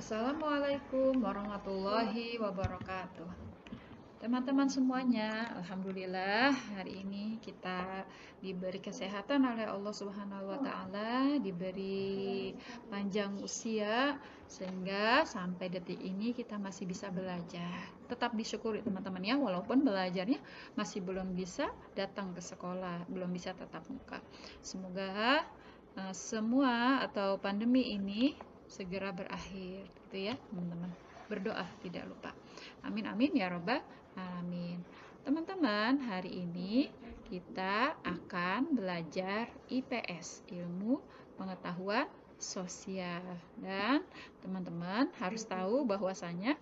Assalamualaikum warahmatullahi wabarakatuh. Teman-teman semuanya, alhamdulillah hari ini kita diberi kesehatan oleh Allah Subhanahu wa taala, diberi panjang usia sehingga sampai detik ini kita masih bisa belajar. Tetap disyukuri teman-teman ya, walaupun belajarnya masih belum bisa datang ke sekolah, belum bisa tatap muka. Semoga semua atau pandemi ini segera berakhir gitu ya teman-teman, berdoa tidak lupa, amin amin ya robbal alamin. Teman-teman, hari ini kita akan belajar IPS, ilmu pengetahuan sosial, dan teman-teman harus tahu bahwasanya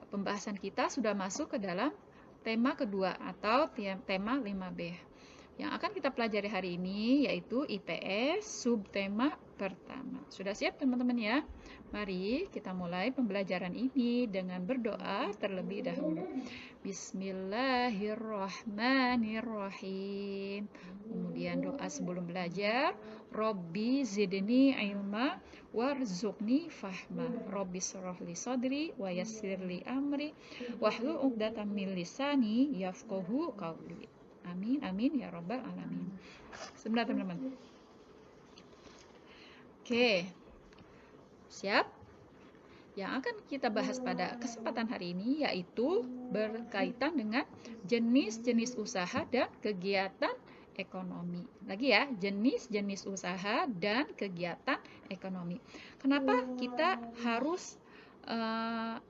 pembahasan kita sudah masuk ke dalam tema kedua atau tema 5B. Yang akan kita pelajari hari ini yaitu IPS subtema pertama. Sudah siap teman-teman ya? Mari kita mulai pembelajaran ini dengan berdoa terlebih dahulu. Bismillahirrahmanirrahim. Kemudian doa sebelum belajar, Robbi zidni ilma warzuqni fahma. Robbi shrahli sadri wa yassirli amri wahlul 'uqdatam min lisani yafqahu qawli. Amin, amin ya robbal alamin. Sebentar teman-teman. Oke, siap? Yang akan kita bahas pada kesempatan hari ini yaitu berkaitan dengan jenis-jenis usaha dan kegiatan ekonomi. Lagi ya, jenis-jenis usaha dan kegiatan ekonomi. Kenapa kita harus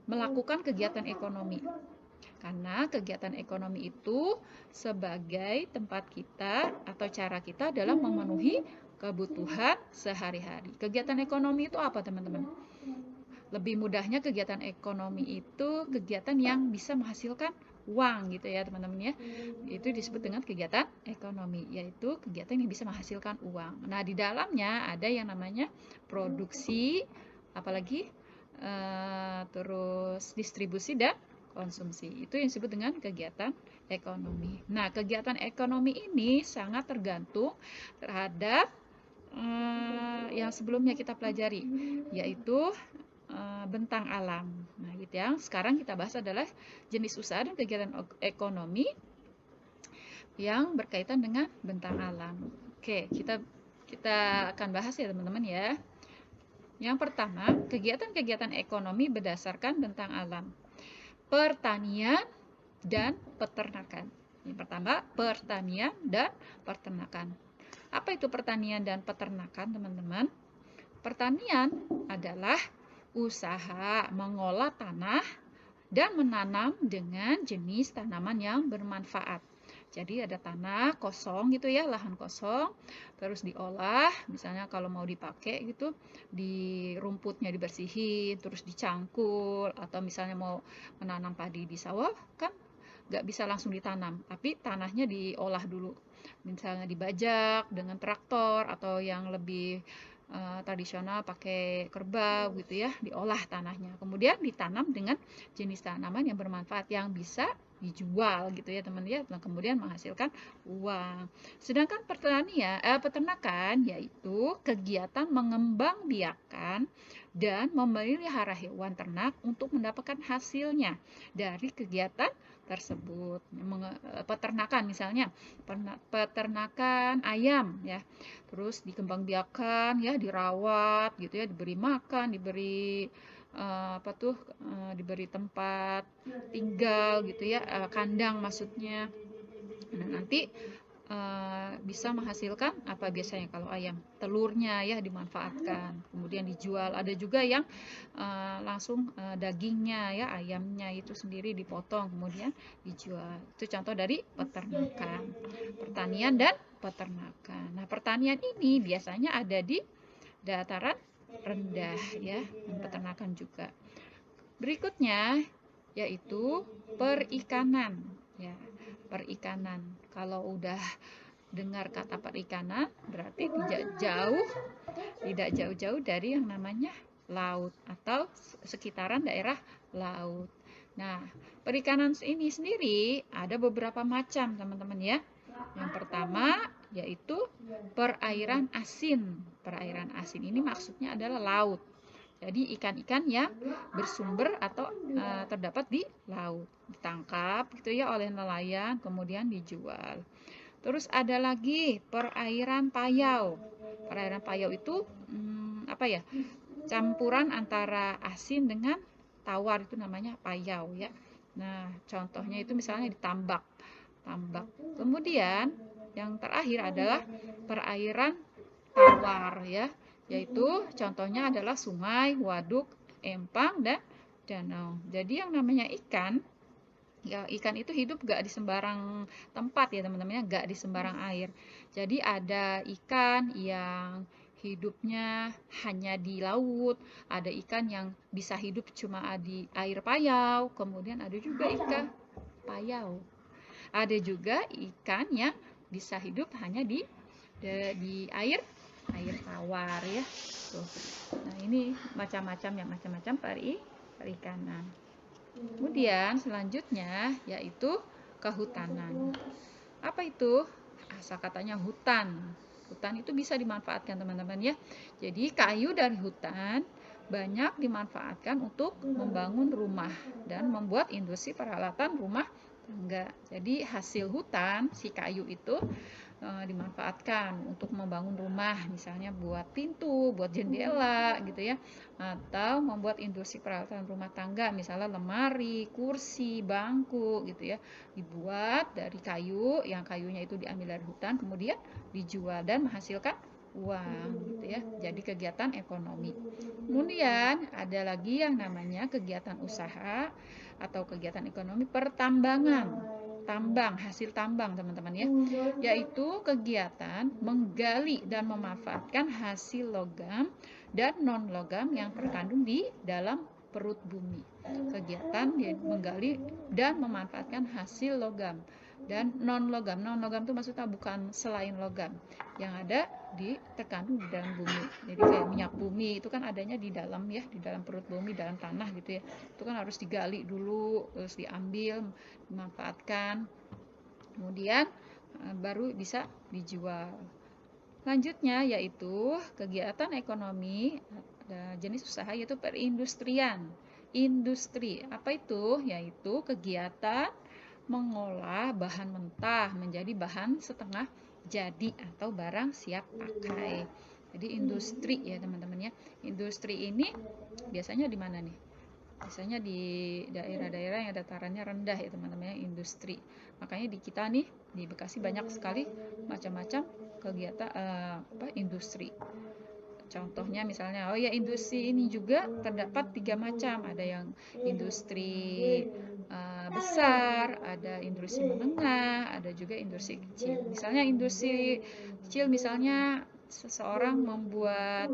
melakukan kegiatan ekonomi? Karena kegiatan ekonomi itu sebagai tempat kita atau cara kita dalam memenuhi kebutuhan sehari-hari. Kegiatan ekonomi itu apa teman-teman? Lebih mudahnya kegiatan ekonomi itu kegiatan yang bisa menghasilkan uang gitu ya teman-teman ya. Itu disebut dengan kegiatan ekonomi, yaitu kegiatan yang bisa menghasilkan uang. Nah, di dalamnya ada yang namanya produksi, apalagi terus distribusi dan konsumsi. Itu yang disebut dengan kegiatan ekonomi. Nah, kegiatan ekonomi ini sangat tergantung terhadap yang sebelumnya kita pelajari, yaitu bentang alam. Nah, gitu ya. Sekarang kita bahas adalah jenis usaha dan kegiatan ekonomi yang berkaitan dengan bentang alam. Oke, kita akan bahas ya teman-teman ya. Yang pertama, kegiatan-kegiatan ekonomi berdasarkan bentang alam. Pertanian dan peternakan. Yang pertama, pertanian dan peternakan. Apa itu pertanian dan peternakan, teman-teman? Pertanian adalah usaha mengolah tanah dan menanam dengan jenis tanaman yang bermanfaat. Jadi ada tanah kosong gitu ya, lahan kosong, terus diolah, misalnya kalau mau dipakai gitu, di rumputnya dibersihin, terus dicangkul, atau misalnya mau menanam padi di sawah, kan nggak bisa langsung ditanam, tapi tanahnya diolah dulu. Misalnya dibajak dengan traktor, atau yang lebih tradisional pakai kerbau gitu ya, diolah tanahnya, kemudian ditanam dengan jenis tanaman yang bermanfaat yang bisa dijual gitu ya teman ya, kemudian menghasilkan uang. Sedangkan peternakan yaitu kegiatan mengembangbiakan dan memelihara hewan ternak untuk mendapatkan hasilnya dari kegiatan tersebut. Peternakan misalnya peternakan ayam ya, terus dikembangbiakan ya, dirawat gitu ya, diberi makan, diberi diberi tempat tinggal gitu ya, kandang maksudnya. Nah, nanti bisa menghasilkan apa biasanya kalau ayam? Telurnya ya dimanfaatkan, kemudian dijual. Ada juga yang langsung dagingnya ya, ayamnya itu sendiri dipotong kemudian dijual. Itu contoh dari peternakan, pertanian dan peternakan. Nah, pertanian ini biasanya ada di dataran rendah ya, dan peternakan juga. Berikutnya yaitu perikanan ya. Perikanan, kalau udah dengar kata perikanan berarti tidak jauh-jauh dari yang namanya laut atau sekitaran daerah laut. Nah, perikanan ini sendiri ada beberapa macam teman-teman ya. Yang pertama yaitu perairan asin. Perairan asin ini maksudnya adalah laut. Jadi ikan-ikan yang bersumber atau terdapat di laut, ditangkap gitu ya oleh nelayan, kemudian dijual. Terus ada lagi perairan payau. Perairan payau itu apa ya? Campuran antara asin dengan tawar, itu namanya payau ya. Nah, contohnya itu misalnya di tambak. Tambak. Kemudian yang terakhir adalah perairan tawar ya, yaitu contohnya adalah sungai, waduk, empang, dan danau. Jadi yang namanya ikan, ya ikan itu hidup gak di sembarang tempat ya teman-teman, gak di sembarang air. Jadi ada ikan yang hidupnya hanya di laut, ada ikan yang bisa hidup cuma di air payau, kemudian ada juga ikan payau. Ada juga ikan yang bisa hidup hanya di air tawar ya. Tuh. Nah, ini macam-macam perikanan. Kemudian selanjutnya yaitu kehutanan. Apa itu? Asal katanya hutan. Hutan itu bisa dimanfaatkan teman-teman ya. Jadi kayu dari hutan banyak dimanfaatkan untuk membangun rumah dan membuat industri peralatan rumah tangga. Jadi hasil hutan, si kayu itu dimanfaatkan untuk membangun rumah, misalnya buat pintu, buat jendela gitu ya, atau membuat industri peralatan rumah tangga, misalnya lemari, kursi, bangku gitu ya, dibuat dari kayu, yang kayunya itu diambil dari hutan, kemudian dijual dan menghasilkan uang gitu ya. Jadi kegiatan ekonomi. Kemudian ada lagi yang namanya kegiatan usaha atau kegiatan ekonomi pertambangan. Tambang, hasil tambang teman-teman ya, yaitu kegiatan menggali dan memanfaatkan hasil logam dan non logam yang terkandung di dalam perut bumi. Kegiatan menggali dan memanfaatkan hasil logam dan non logam. Non logam itu maksudnya bukan selain logam yang ada terkandung di dalam bumi. Jadi kayak minyak bumi itu kan adanya di dalam ya, di dalam perut bumi, dalam tanah gitu ya. Itu kan harus digali dulu, terus diambil, dimanfaatkan, kemudian baru bisa dijual. Lanjutnya yaitu kegiatan ekonomi jenis usaha yaitu perindustrian. Industri, apa itu? Yaitu kegiatan mengolah bahan mentah menjadi bahan setengah jadi atau barang siap pakai. Jadi industri ya teman-teman ya. Industri ini biasanya di mana nih? Biasanya di daerah-daerah yang datarannya rendah ya teman-teman ya, industri. Makanya di kita nih di Bekasi banyak sekali macam-macam kegiatan industri. Contohnya misalnya, oh ya industri ini juga terdapat 3 macam. Ada yang industri besar, ada industri menengah, ada juga industri kecil. Misalnya industri kecil, misalnya seseorang membuat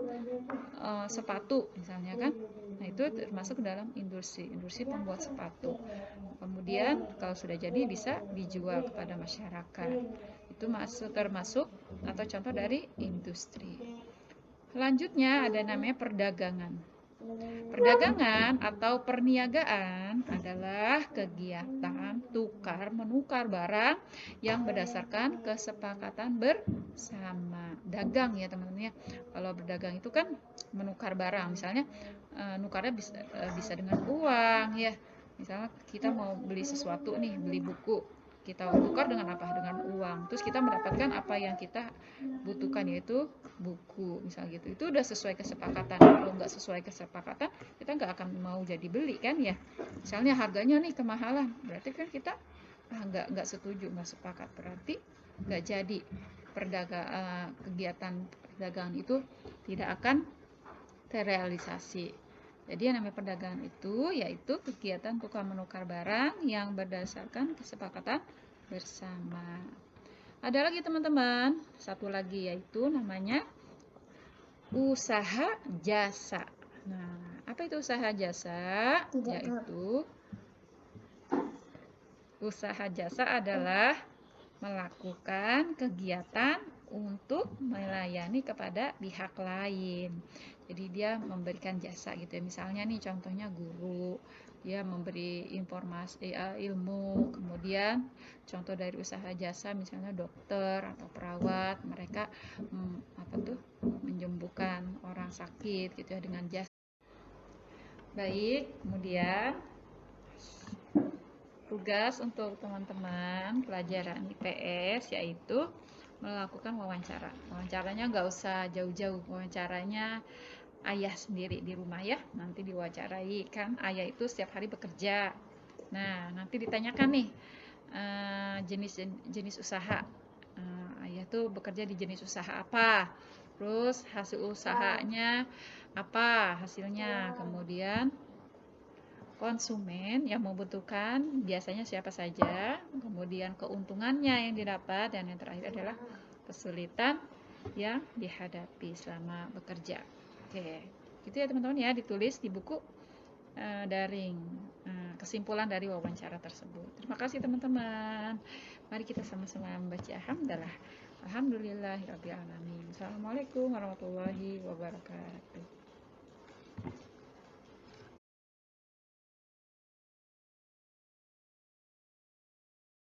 sepatu misalnya kan. Nah, itu termasuk dalam industri pembuat sepatu. Kemudian kalau sudah jadi bisa dijual kepada masyarakat. Itu termasuk atau contoh dari industri. Selanjutnya ada namanya perdagangan. Perdagangan atau perniagaan adalah kegiatan tukar-menukar barang yang berdasarkan kesepakatan bersama. Dagang ya teman-teman ya. Kalau berdagang itu kan menukar barang, misalnya nukarnya bisa dengan uang ya. Misalnya kita mau beli sesuatu nih, beli buku, kita tukar dengan apa? Dengan uang. Terus kita mendapatkan apa yang kita butuhkan, yaitu buku misalnya gitu. Itu udah sesuai kesepakatan. Kalau nggak sesuai kesepakatan, kita nggak akan mau jadi beli kan ya. Misalnya harganya nih kemahalan, berarti kan kita nggak setuju, nggak sepakat, berarti nggak jadi kegiatan perdagangan itu tidak akan terrealisasi. Jadi yang namanya perdagangan itu yaitu kegiatan tukar menukar barang yang berdasarkan kesepakatan bersama. Ada lagi teman-teman, satu lagi yaitu namanya usaha jasa. Nah, apa itu usaha jasa? Yaitu usaha jasa adalah melakukan kegiatan untuk melayani kepada pihak lain. Jadi dia memberikan jasa gitu ya. Misalnya nih contohnya guru, dia memberi informasi ilmu. Kemudian contoh dari usaha jasa misalnya dokter atau perawat, mereka menyembuhkan orang sakit gitu ya dengan jasa. Baik, kemudian tugas untuk teman-teman pelajaran IPS yaitu melakukan wawancara. Wawancaranya nggak usah jauh-jauh, wawancaranya ayah sendiri di rumah ya. Nanti diwawancarai, kan ayah itu setiap hari bekerja. Nah, nanti ditanyakan nih jenis usaha. Ayah tuh bekerja di jenis usaha apa? Terus hasil usahanya apa hasilnya? Kemudian konsumen yang membutuhkan biasanya siapa saja, kemudian keuntungannya yang didapat, dan yang terakhir adalah kesulitan yang dihadapi selama bekerja. Oke, gitu ya teman-teman ya, ditulis di buku daring kesimpulan dari wawancara tersebut. Terima kasih teman-teman. Mari kita sama-sama membaca hamdalah. Alhamdulillahirabbil alamin. Assalamualaikum warahmatullahi wabarakatuh.